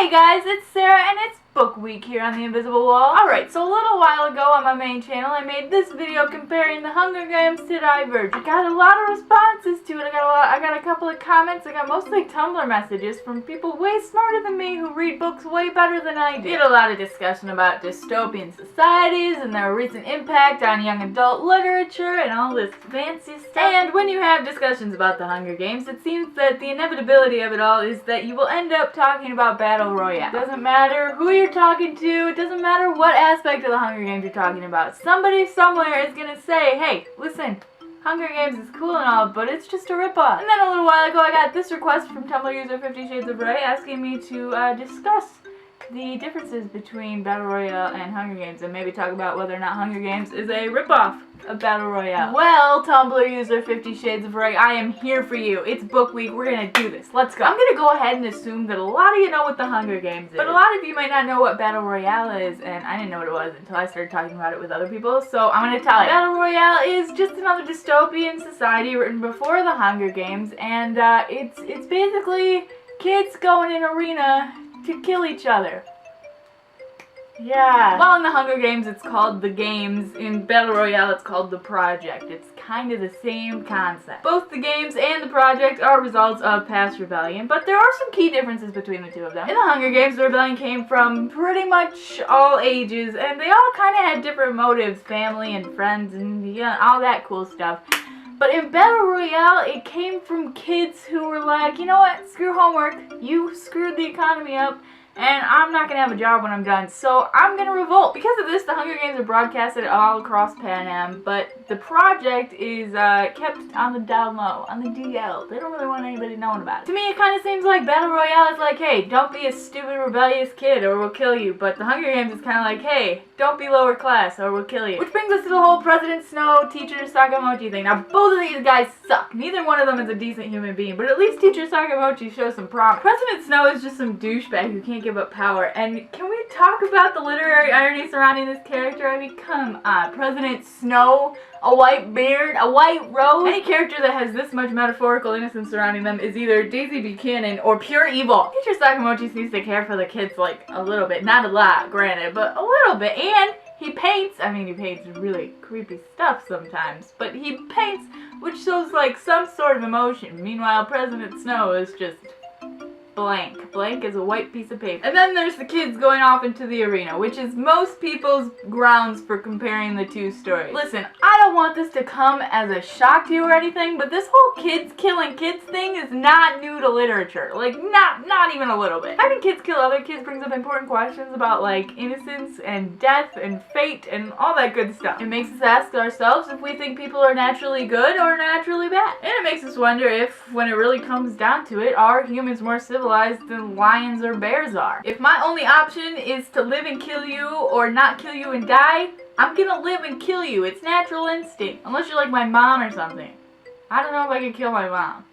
Hey guys, it's Sarah and it's book week here on the Invisible Wall. Alright, so a little while ago on my main channel I made this video comparing the Hunger Games to Diverge. I got a lot of responses to it. I got a couple of comments. I got mostly Tumblr messages from people way smarter than me who read books way better than I do. We had a lot of discussion about dystopian societies and their recent impact on young adult literature and all this fancy stuff. And when you have discussions about the Hunger Games, it seems that the inevitability of it all is that you will end up talking about Battle Royale. It doesn't matter who you're talking to, it doesn't matter what aspect of the Hunger Games you're talking about. Somebody somewhere is gonna say, hey, listen, Hunger Games is cool and all, but it's just a ripoff. And then a little while ago I got this request from Tumblr user 50 Shades of Grey asking me to discuss the differences between Battle Royale and Hunger Games and maybe talk about whether or not Hunger Games is a ripoff of Battle Royale. Well, Tumblr user 50 Shades of Grey, I am here for you. It's book week. We're gonna do this. Let's go. I'm gonna go ahead and assume that a lot of you know what the Hunger Games is, but a lot of you might not know what Battle Royale is, and I didn't know what it was until I started talking about it with other people, so I'm gonna tell you. Battle Royale is just another dystopian society written before the Hunger Games, and it's basically kids go in an arena to kill each other. Yeah. While in the Hunger Games it's called the Games, in Battle Royale it's called the Project. It's kind of the same concept. Both the Games and the Project are results of past rebellion, but there are some key differences between the two of them. In the Hunger Games, the rebellion came from pretty much all ages, and they all kind of had different motives, family and friends and yeah, all that cool stuff. But in Battle Royale, it came from kids who were like, you know what, screw homework, you screwed the economy up, and I'm not going to have a job when I'm done, so I'm going to revolt. Because of this, the Hunger Games are broadcasted all across Pan Am, but the Project is kept on the down low, on the DL. They don't really want anybody knowing about it. To me, it kind of seems like Battle Royale is like, hey, don't be a stupid, rebellious kid or we'll kill you. But the Hunger Games is kind of like, hey, don't be lower class or we'll kill you. Which brings us to the whole President Snow, Teacher Sakamochi thing. Now, both of these guys suck. Neither one of them is a decent human being, but at least Teacher Sakamochi shows some promise. President Snow is just some douchebag who can't give up power. And can we talk about the literary irony surrounding this character? I mean, come on. President Snow, a white beard, a white rose. Any character that has this much metaphorical innocence surrounding them is either Daisy Buchanan or pure evil. Teacher Sakamochi seems to care for the kids like a little bit. Not a lot, granted, but a little bit. And he paints, I mean, he paints really creepy stuff sometimes, but he paints which shows like some sort of emotion. Meanwhile, President Snow is just blank. Blank is a white piece of paper. And then there's the kids going off into the arena, which is most people's grounds for comparing the two stories. Listen, I don't want this to come as a shock to you or anything, but this whole kids killing kids thing is not new to literature. Like, not even a little bit. Having kids kill other kids brings up important questions about, like, innocence and death and fate and all that good stuff. It makes us ask ourselves if we think people are naturally good or naturally bad. And it makes us wonder if, when it really comes down to it, are humans more civilized than lions or bears are? If my only option is to live and kill you or not kill you and die, I'm gonna live and kill you. It's natural instinct. Unless you're like my mom or something. I don't know if I could kill my mom.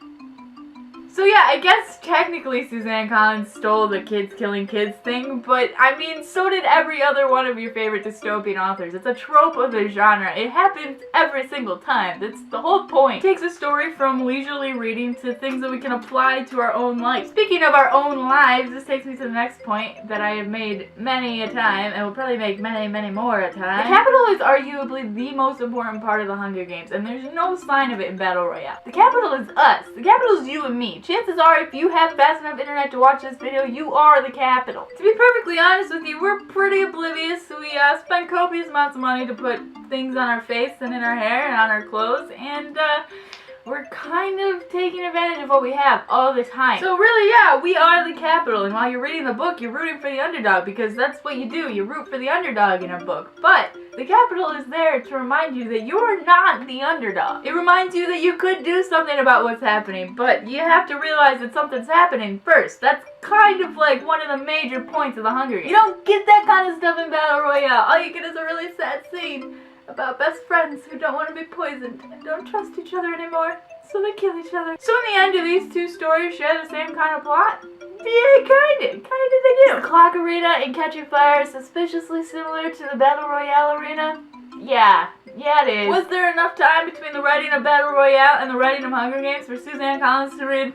So yeah, I guess technically Suzanne Collins stole the kids killing kids thing, but I mean, so did every other one of your favorite dystopian authors. It's a trope of the genre. It happens every single time. That's the whole point. It takes a story from leisurely reading to things that we can apply to our own life. Speaking of our own lives, this takes me to the next point that I have made many a time, and will probably make many, many more a time. The Capitol is arguably the most important part of the Hunger Games, and there's no sign of it in Battle Royale. The Capitol is us. The Capitol is you and me. Chances are, if you have fast enough internet to watch this video, you are the Capitol. To be perfectly honest with you, we're pretty oblivious. We spend copious amounts of money to put things on our face and in our hair and on our clothes, and we're kind of taking advantage of what we have all the time. So really, yeah, we are the Capitol, and while you're reading the book, you're rooting for the underdog, because that's what you do. You root for the underdog in a book. But the Capitol is there to remind you that you're not the underdog. It reminds you that you could do something about what's happening, but you have to realize that something's happening first. That's kind of like one of the major points of the Hunger Games. You don't get that kind of stuff in Battle Royale. All you get is a really sad scene about best friends who don't want to be poisoned and don't trust each other anymore, so they kill each other. So in the end, do these two stories share the same kind of plot? Yeah, kinda they do. The Clock Arena in Catching Fire is suspiciously similar to the Battle Royale arena. Yeah, it is. Was there enough time between the writing of Battle Royale and the writing of Hunger Games for Suzanne Collins to read,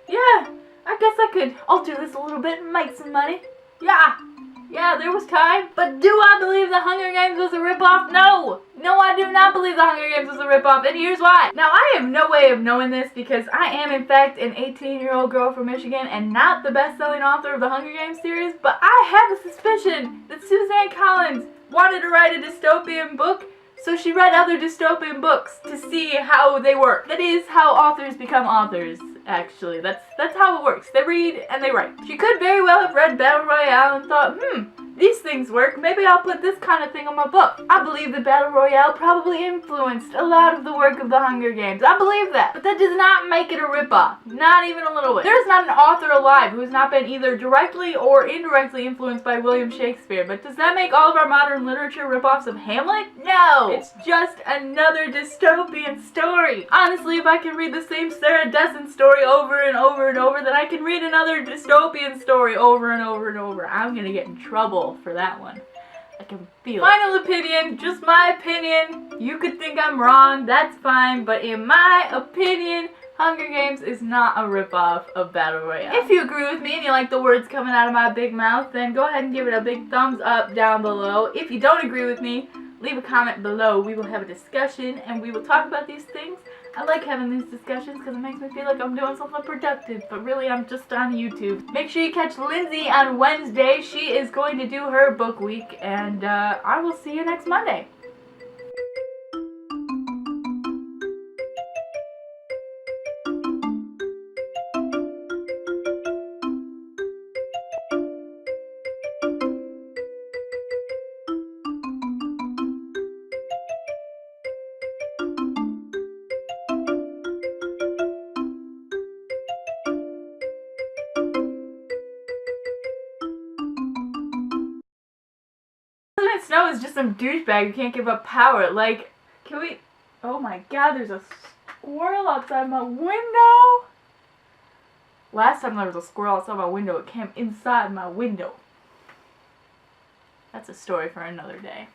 yeah, I guess I could alter this a little bit and make some money. Yeah, there was time. But do I believe The Hunger Games was a ripoff? No! No, I do not believe The Hunger Games was a ripoff, and here's why. Now, I have no way of knowing this because I am, in fact, an 18-year-old girl from Michigan and not the best-selling author of the Hunger Games series, but I have a suspicion that Suzanne Collins wanted to write a dystopian book, so she read other dystopian books to see how they work. That is how authors become authors, actually. That's how it works. They read and they write. She could very well have read Battle Royale and thought, these things work. Maybe I'll put this kind of thing on my book. I believe that Battle Royale probably influenced a lot of the work of the Hunger Games. I believe that. But that does not make it a ripoff. Not even a little bit. There is not an author alive who has not been either directly or indirectly influenced by William Shakespeare. But does that make all of our modern literature ripoffs of Hamlet? No! It's just another dystopian story. Honestly, if I can read the same Sarah Dessen story over and over and over, then I can read another dystopian story over and over and over. I'm gonna get in trouble for that one. I can feel it. Final opinion, just my opinion. You could think I'm wrong, that's fine, but in my opinion, Hunger Games is not a ripoff of Battle Royale. If you agree with me and you like the words coming out of my big mouth, then go ahead and give it a big thumbs up down below. If you don't agree with me, leave a comment below. We will have a discussion and we will talk about these things. I like having these discussions because it makes me feel like I'm doing something productive, but really I'm just on YouTube. Make sure you catch Lindsay on Wednesday. She is going to do her book week, and I will see you next Monday. President Snow is just some douchebag who can't give up power. Like, can we... Oh my god, there's a squirrel outside my window. Last time there was a squirrel outside my window, it came inside my window. That's a story for another day.